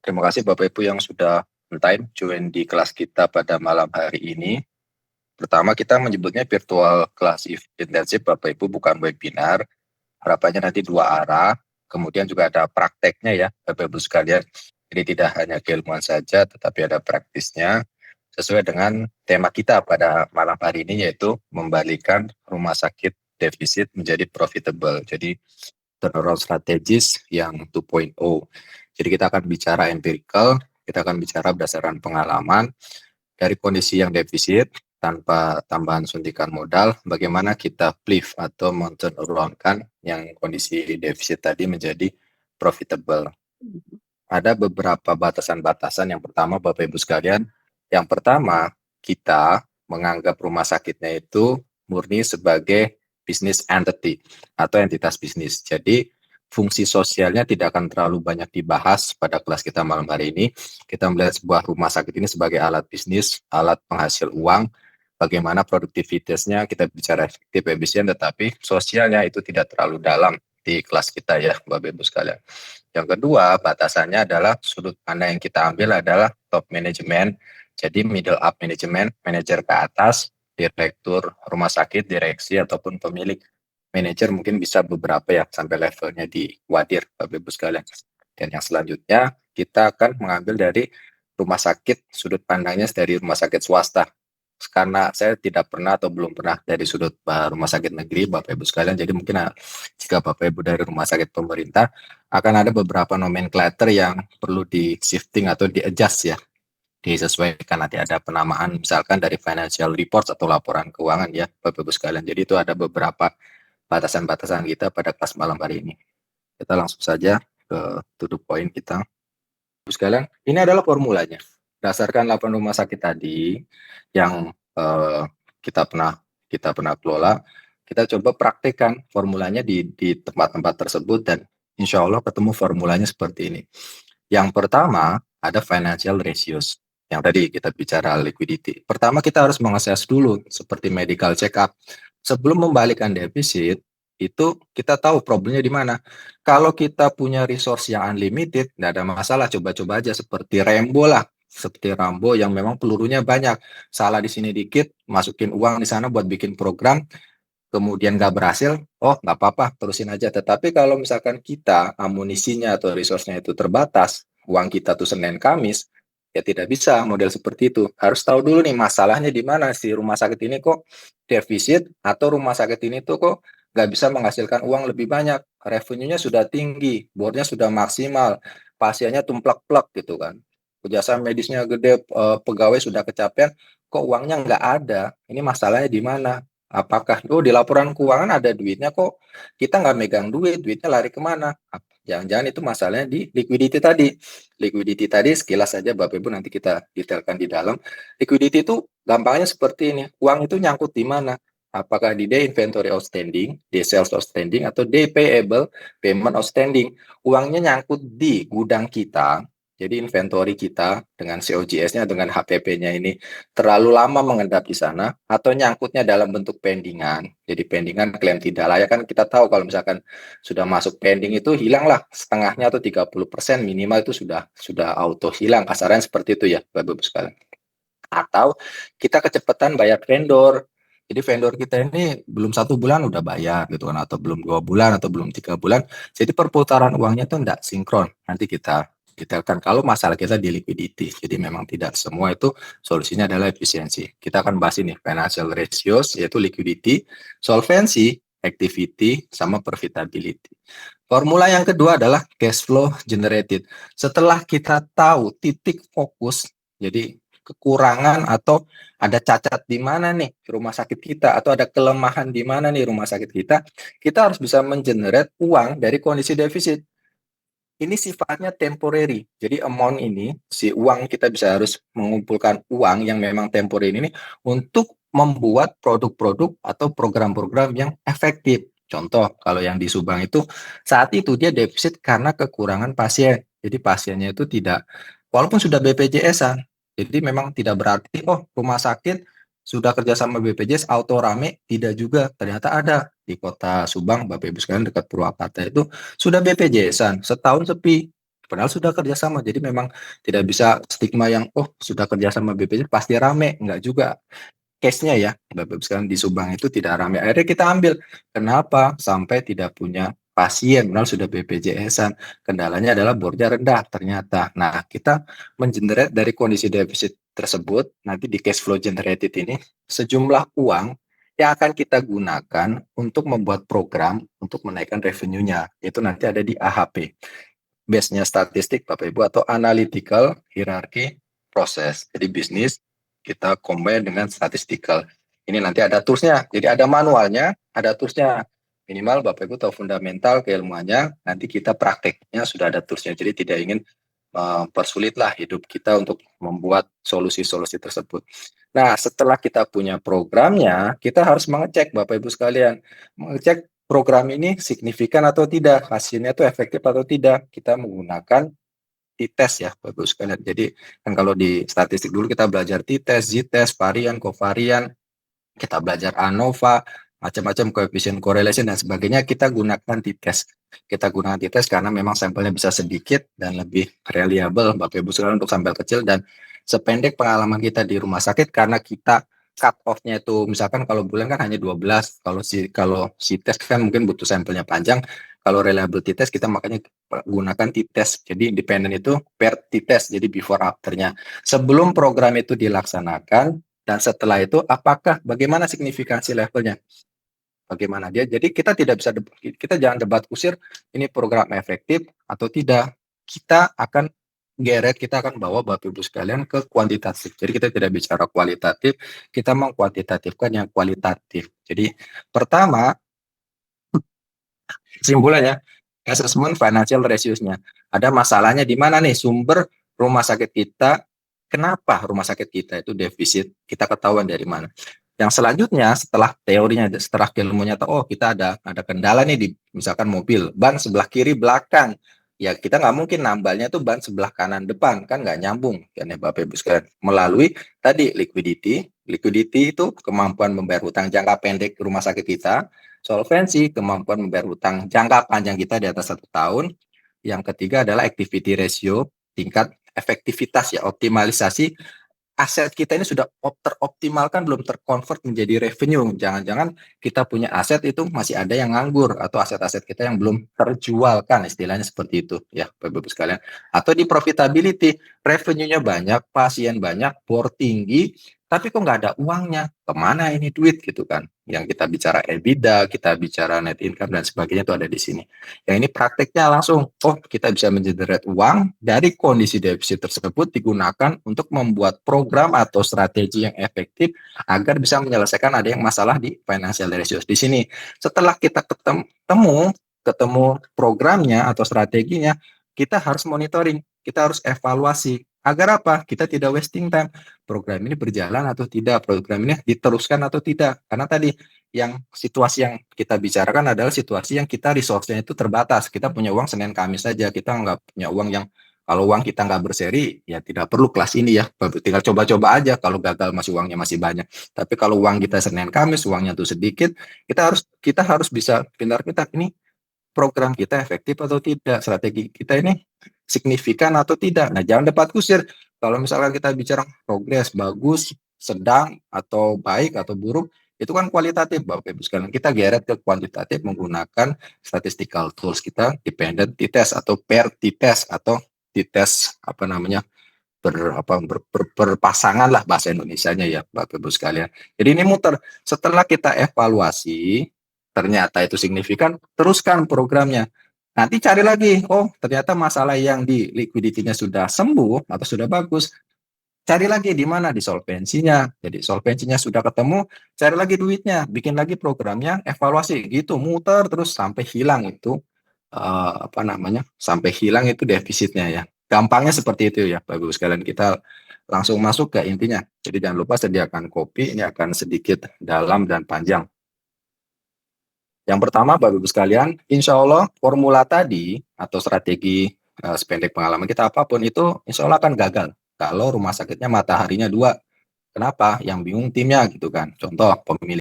Terima kasih Bapak Ibu yang sudah on time join di kelas kita pada malam hari ini. Pertama, kita menyebutnya virtual class intensif Bapak Ibu, bukan webinar. Harapannya nanti dua arah. Kemudian juga ada prakteknya ya Bapak Ibu sekalian. Jadi tidak hanya keilmuan saja, tetapi ada praktisnya. Sesuai dengan tema kita pada malam hari ini, yaitu membalikan rumah sakit defisit menjadi profitable. Jadi turnaround strategis yang 2.0. Jadi kita akan bicara empirical, kita akan bicara berdasarkan pengalaman dari kondisi yang defisit tanpa tambahan suntikan modal, bagaimana kita flip atau turnaround-kan yang kondisi defisit tadi menjadi profitable. Ada beberapa batasan-batasan. Yang pertama, Bapak Ibu sekalian, yang pertama kita menganggap rumah sakitnya itu murni sebagai business entity atau entitas bisnis. Jadi fungsi sosialnya tidak akan terlalu banyak dibahas pada kelas kita malam hari ini. Kita melihat sebuah rumah sakit ini sebagai alat bisnis, alat penghasil uang, bagaimana produktivitasnya kita bicara efektif, efisien, tetapi sosialnya itu tidak terlalu dalam di kelas kita ya Bapak Ibu sekalian. Yang kedua, batasannya adalah sudut pandang yang kita ambil adalah top management. Jadi middle up management, manajer ke atas, direktur rumah sakit, direksi ataupun pemilik. Manajer mungkin bisa beberapa ya sampai levelnya di wadir Bapak Ibu sekalian. Dan yang selanjutnya kita akan mengambil dari rumah sakit, sudut pandangnya dari rumah sakit swasta. Karena saya tidak pernah atau belum pernah dari sudut rumah sakit negeri Bapak Ibu sekalian, jadi mungkin jika Bapak Ibu dari rumah sakit pemerintah akan ada beberapa nomenklatur yang perlu di shifting atau di adjust ya, disesuaikan. Nanti ada penamaan misalkan dari financial report atau laporan keuangan ya Bapak Ibu sekalian. Jadi itu ada beberapa batasan-batasan kita pada kelas malam hari ini. Kita langsung saja ke to the point kita. Bapak Ibu sekalian, ini adalah formulanya. Berdasarkan laporan rumah sakit tadi yang kita pernah kelola, kita coba praktekkan formulanya di tempat-tempat tersebut dan insya Allah ketemu formulanya seperti ini. Yang pertama ada financial ratios. Yang tadi kita bicara liquidity. Pertama kita harus mengakses dulu seperti medical check up. Sebelum membalikkan defisit, itu kita tahu problemnya di mana. Kalau kita punya resource yang unlimited, tidak ada masalah, coba-coba aja seperti Rambo lah. Seperti Rambo yang memang pelurunya banyak. Salah di sini dikit, masukin uang di sana buat bikin program, kemudian nggak berhasil, oh nggak apa-apa, terusin aja. Tetapi kalau misalkan kita amunisinya atau resource-nya itu terbatas, uang kita tuh Senin Kamis, ya tidak bisa model seperti itu. Harus tahu dulu nih masalahnya di mana, si rumah sakit ini kok defisit atau rumah sakit ini tuh kok nggak bisa menghasilkan uang lebih banyak. Revenue-nya sudah tinggi, board-nya sudah maksimal, pasiennya tumplek-plek gitu kan. Jasa medisnya gede, pegawai sudah kecapean, kok uangnya nggak ada. Ini masalahnya di mana? Apakah di laporan keuangan ada duitnya kok kita nggak megang duit, duitnya lari kemana? Jangan-jangan itu masalahnya di liquidity tadi. Liquidity tadi sekilas saja Bapak Ibu nanti kita detailkan di dalam. Liquidity itu gampangnya seperti ini, uang itu nyangkut di mana? Apakah di day inventory outstanding, day sales outstanding, atau day payable, payment outstanding? Uangnya nyangkut di gudang kita. Jadi inventory kita dengan COGS-nya, dengan HPP-nya ini terlalu lama mengendap di sana, atau nyangkutnya dalam bentuk pendingan. Jadi pendingan klaim tidak layak, kan kita tahu kalau misalkan sudah masuk pending itu hilanglah setengahnya atau 30% minimal, itu sudah auto hilang, kasarnya seperti itu ya Bapak Ibu sekalian. Atau kita kecepatan bayar vendor. Jadi vendor kita ini belum 1 bulan udah bayar gitu kan, atau belum 2 bulan atau belum 3 bulan. Jadi perputaran uangnya tuh enggak sinkron. Nanti kita detailkan kalau masalah kita di liquidity. Jadi memang tidak semua itu solusinya adalah efisiensi. Kita akan bahas ini financial ratios, yaitu liquidity, solvency, activity, sama profitability. Formula yang kedua adalah cash flow generated. Setelah kita tahu titik fokus, jadi kekurangan atau ada cacat di mana nih rumah sakit kita, atau ada kelemahan di mana nih rumah sakit kita harus bisa mengenerate uang dari kondisi defisit. Ini sifatnya temporary. Jadi amount ini, si uang kita bisa harus mengumpulkan uang yang memang temporary ini untuk membuat produk-produk atau program-program yang efektif. Contoh, kalau yang di Subang itu saat itu dia defisit karena kekurangan pasien. Jadi pasiennya itu tidak, walaupun sudah BPJS-an, jadi memang tidak berarti rumah sakit sudah kerjasama BPJS auto rame, tidak juga. Ternyata ada di kota Subang, Bapak Ibu sekalian, dekat Purwakarta itu sudah BPJS-an, setahun sepi. Padahal sudah kerjasama. Jadi memang tidak bisa stigma yang, "Oh, sudah kerjasama BPJS pasti rame." Enggak juga. Case-nya ya, Bapak Ibu sekalian, di Subang itu tidak ramai. Akhirnya kita ambil. Kenapa? Sampai tidak punya pasien, padahal sudah BPJS-an. Kendalanya adalah bornya rendah ternyata. Nah, kita mengenerate dari kondisi defisit tersebut, nanti di cash flow generated ini, sejumlah uang yang akan kita gunakan untuk membuat program untuk menaikkan revenue-nya. Itu nanti ada di AHP. Base-nya statistik Bapak Ibu, atau analytical hierarchy process. Jadi bisnis kita combine dengan statistical. Ini nanti ada tools-nya. Jadi ada manualnya, ada tools-nya. Minimal Bapak Ibu tahu fundamental keilmuannya, nanti kita prakteknya sudah ada tools-nya. Jadi tidak ingin mempersulitlah hidup kita untuk membuat solusi-solusi tersebut. Nah, setelah kita punya programnya, kita harus mengecek Bapak Ibu sekalian, mengecek program ini signifikan atau tidak, hasilnya itu efektif atau tidak. Kita menggunakan t-test ya Bapak Ibu sekalian. Jadi kan kalau di statistik dulu kita belajar t-test, z-test, varian, covarian, kita belajar ANOVA, macam-macam koefisien correlation dan sebagainya, kita gunakan t-test. Kita gunakan t-test karena memang sampelnya bisa sedikit dan lebih reliable Bapak Ibu sekalian untuk sampel kecil, dan sependek pengalaman kita di rumah sakit, karena kita cut off-nya itu misalkan kalau bulan kan hanya 12, kalau si test kan mungkin butuh sampelnya panjang, kalau reliability test kita makanya gunakan t-test. Jadi independen itu per t-test, jadi before after-nya. Sebelum program itu dilaksanakan dan setelah itu apakah bagaimana signifikansi levelnya? Bagaimana dia? Jadi kita tidak bisa kita jangan debat kusir ini program efektif atau tidak. Kita akan geret, kita akan bawa Bapak Ibu sekalian ke kuantitatif. Jadi kita tidak bicara kualitatif, kita mengkuantitatifkan yang kualitatif. Jadi pertama, kesimpulannya, assessment financial ratios-nya. Ada masalahnya di mana nih sumber rumah sakit kita, kenapa rumah sakit kita itu defisit, kita ketahuan dari mana. Yang selanjutnya setelah teorinya, setelah ilmunya, oh kita ada kendala nih di misalkan mobil, ban sebelah kiri belakang. Ya kita nggak mungkin nambalnya tuh ban sebelah kanan depan, kan nggak nyambung. Kan ya Bapak Ibu sekalian. Melalui tadi liquidity itu kemampuan membayar hutang jangka pendek rumah sakit kita, solvensi, kemampuan membayar hutang jangka panjang kita di atas 1 tahun. Yang ketiga adalah activity ratio, tingkat efektivitas ya, optimalisasi aset kita ini sudah teroptimalkan, belum terkonvert menjadi revenue. Jangan-jangan kita punya aset itu masih ada yang nganggur, atau aset-aset kita yang belum terjualkan, istilahnya seperti itu ya Bapak-Ibu sekalian. Atau di profitability, revenue-nya banyak, pasien banyak, bor tinggi, tapi kok nggak ada uangnya, kemana ini duit gitu kan. Yang kita bicara EBITDA, kita bicara net income dan sebagainya itu ada di sini. Yang ini prakteknya langsung, oh kita bisa mengenerate uang dari kondisi defisit tersebut, digunakan untuk membuat program atau strategi yang efektif agar bisa menyelesaikan ada yang masalah di financial ratios. Di sini setelah kita ketemu programnya atau strateginya, kita harus monitoring, kita harus evaluasi. Agar apa? Kita tidak wasting time. Program ini berjalan atau tidak, program ini diteruskan atau tidak. Karena tadi yang situasi yang kita bicarakan adalah situasi yang kita resource-nya itu terbatas. Kita punya uang Senin Kamis saja, kita nggak punya uang yang, kalau uang kita nggak berseri, ya tidak perlu kelas ini ya. Tinggal coba-coba aja, kalau gagal masih uangnya masih banyak. Tapi kalau uang kita Senin Kamis, uangnya tuh sedikit, kita harus bisa pintar-pintar ini program kita efektif atau tidak, strategi kita ini signifikan atau tidak. Nah, jangan debat kusir. Kalau misalkan kita bicara progres, bagus, sedang, atau baik, atau buruk, itu kan kualitatif Bapak Ibu sekalian. Kita geret ke kuantitatif menggunakan statistical tools kita, dependent t-test atau pair t-test atau t-test berpasangan lah bahasa Indonesianya ya Bapak Ibu sekalian. Jadi ini muter. Setelah kita evaluasi, ternyata itu signifikan, teruskan programnya. Nanti cari lagi, oh ternyata masalah yang di liquidity-nya sudah sembuh atau sudah bagus, cari lagi di mana, di solvensinya. Jadi solvensinya sudah ketemu, cari lagi duitnya, bikin lagi programnya, evaluasi gitu, muter terus sampai hilang itu sampai hilang itu defisitnya ya. Gampangnya seperti itu ya Bapak Ibu sekalian. Kita langsung masuk ke intinya. Jadi jangan lupa sediakan kopi, ini akan sedikit dalam dan panjang. Yang pertama Bapak Ibu sekalian, insya Allah formula tadi atau strategi sependek pengalaman kita apapun itu insya Allah akan gagal kalau rumah sakitnya mataharinya 2. Kenapa? Yang bingung timnya gitu kan. Contoh pemilihan